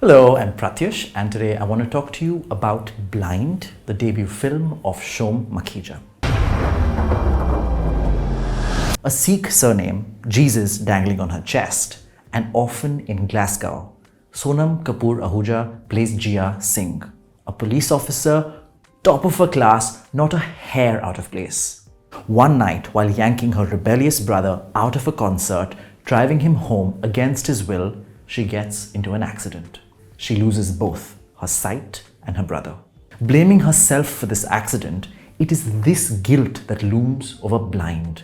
Hello, I'm Prathyush, and today I want to talk to you about Blind, the debut film of Sonam Kapoor. A Sikh surname, Jesus dangling on her chest, an orphan in Glasgow, Sonam Kapoor Ahuja plays Jia Singh, a police officer, top of her class, not a hair out of place. One night, while yanking her rebellious brother out of a concert, driving him home against his will, she gets into an accident. She loses both her sight and her brother. Blaming herself for this accident, it is this guilt that looms over Blind,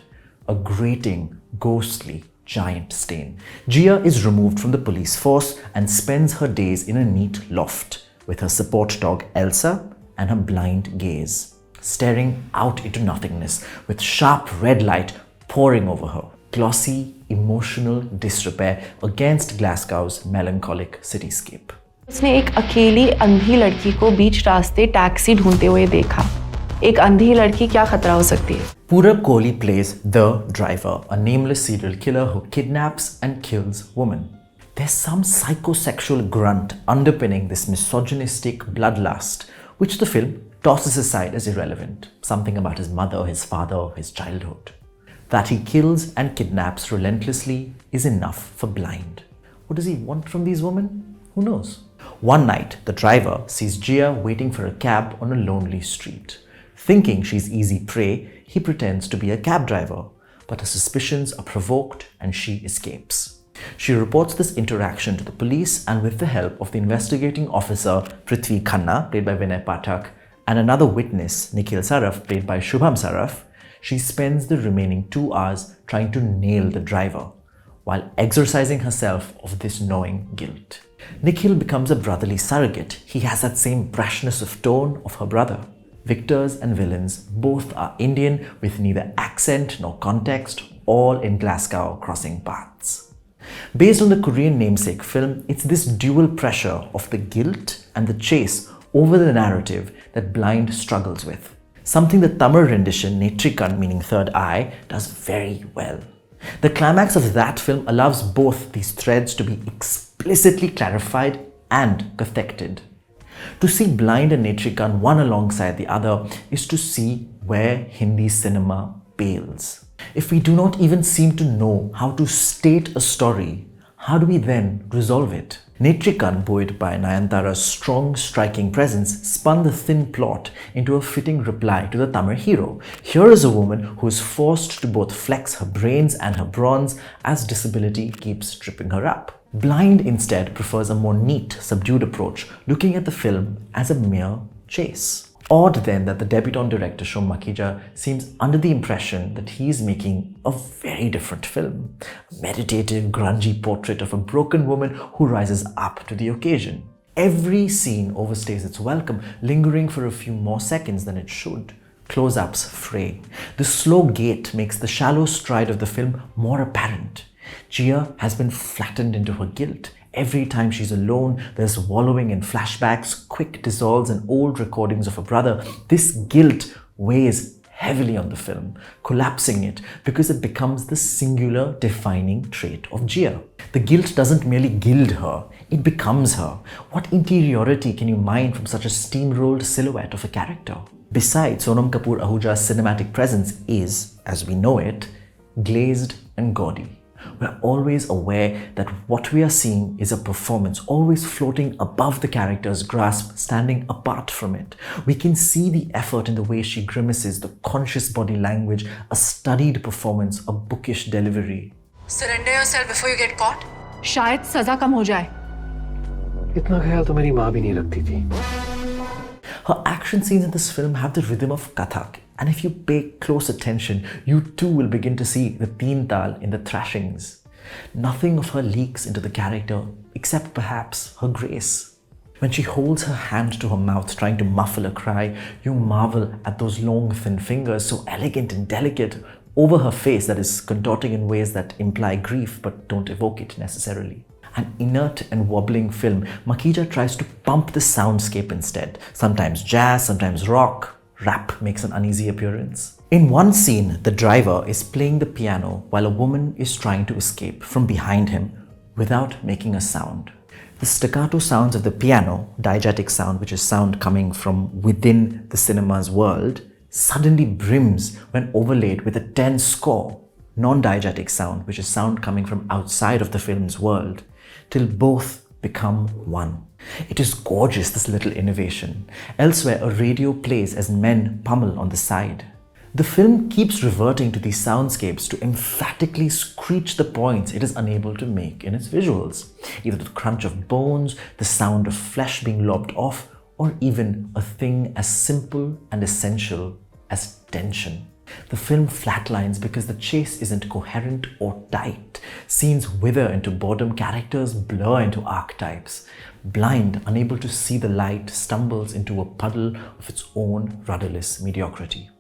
a grating, ghostly, giant stain. Jia is removed from the police force and spends her days in a neat loft with her support dog Elsa and her blind gaze, staring out into nothingness with sharp red light pouring over her. Glossy, emotional disrepair against Glasgow's melancholic cityscape. उसने एक अकेली अंधी लड़की को बीच रास्ते taxi ढूंढते हुए देखा। एक अंधी लड़की क्या खतरा हो सकती है? Purab Kohli plays the driver, a nameless serial killer who kidnaps and kills women. There's some psychosexual grunt underpinning this misogynistic bloodlust, which the film tosses aside as irrelevant. Something about his mother, his father, his childhood. That he kills and kidnaps relentlessly is enough for Blind. What does he want from these women? Who knows? One night, the driver sees Jia waiting for a cab on a lonely street. Thinking she's easy prey, he pretends to be a cab driver, but her suspicions are provoked and she escapes. She reports this interaction to the police, and with the help of the investigating officer Prathyush Khanna, played by Vinay Pathak, and another witness, Nikhil Saraf, played by Shubham Saraf, she spends the remaining 2 hours trying to nail the driver, while exorcising herself of this gnawing guilt. Nikhil becomes a brotherly surrogate. He has that same brashness of tone of her brother. Victors and villains both are Indian, with neither accent nor context, all in Glasgow crossing paths. Based on the Korean namesake film, it's this dual pressure of the guilt and the chase over the narrative that Blind struggles with. Something the Tamil rendition, Netrikan, meaning third eye, does very well. The climax of that film allows both these threads to be explicitly clarified and cathected. To see Blind and Netrikan one alongside the other is to see where Hindi cinema fails. If we do not even seem to know how to state a story, how do we then resolve it? Netrikan, buoyed by Nayanthara's strong, striking presence, spun the thin plot into a fitting reply to the Tamil hero. Here is a woman who is forced to both flex her brains and her bronze as disability keeps tripping her up. Blind instead prefers a more neat, subdued approach, looking at the film as a mere chase. Odd then that the debutante director Sonam Kapoor seems under the impression that he is making a very different film. A meditative, grungy portrait of a broken woman who rises up to the occasion. Every scene overstays its welcome, lingering for a few more seconds than it should. Close-ups fray. The slow gait makes the shallow stride of the film more apparent. Jia has been flattened into her guilt. Every time she's alone, there's wallowing in flashbacks, quick dissolves, and old recordings of her brother. This guilt weighs heavily on the film, collapsing it because it becomes the singular defining trait of Jia. The guilt doesn't merely gild her, it becomes her. What interiority can you mine from such a steamrolled silhouette of a character? Besides, Sonam Kapoor Ahuja's cinematic presence is, as we know it, glazed and gaudy. We're always aware that what we are seeing is a performance, always floating above the character's grasp, standing apart from it. We can see the effort in the way she grimaces, the conscious body language, a studied performance, a bookish delivery. Surrender yourself before you get caught. शायद सजा कम हो जाए। इतना ख्याल तो मेरी माँ भी नहीं रखती थी। Her action scenes in this film have the rhythm of Kathak, and if you pay close attention, you too will begin to see the teen tal in the thrashings. Nothing of her leaks into the character, except perhaps her grace. When she holds her hand to her mouth trying to muffle a cry, you marvel at those long thin fingers, so elegant and delicate, over her face that is contorting in ways that imply grief but don't evoke it necessarily. An inert and wobbling film, Makija tries to pump the soundscape instead. Sometimes jazz, sometimes rock. Rap makes an uneasy appearance. In one scene, the driver is playing the piano while a woman is trying to escape from behind him without making a sound. The staccato sounds of the piano, diegetic sound, which is sound coming from within the cinema's world, suddenly brims when overlaid with a tense score, non-diegetic sound, which is sound coming from outside of the film's world, till both become one. It is gorgeous, this little innovation. Elsewhere, a radio plays as men pummel on the side. The film keeps reverting to these soundscapes to emphatically screech the points it is unable to make in its visuals. Either the crunch of bones, the sound of flesh being lopped off, or even a thing as simple and essential as tension. The film flatlines because the chase isn't coherent or tight. Scenes wither into boredom, characters blur into archetypes. Blind, unable to see the light, stumbles into a puddle of its own rudderless mediocrity.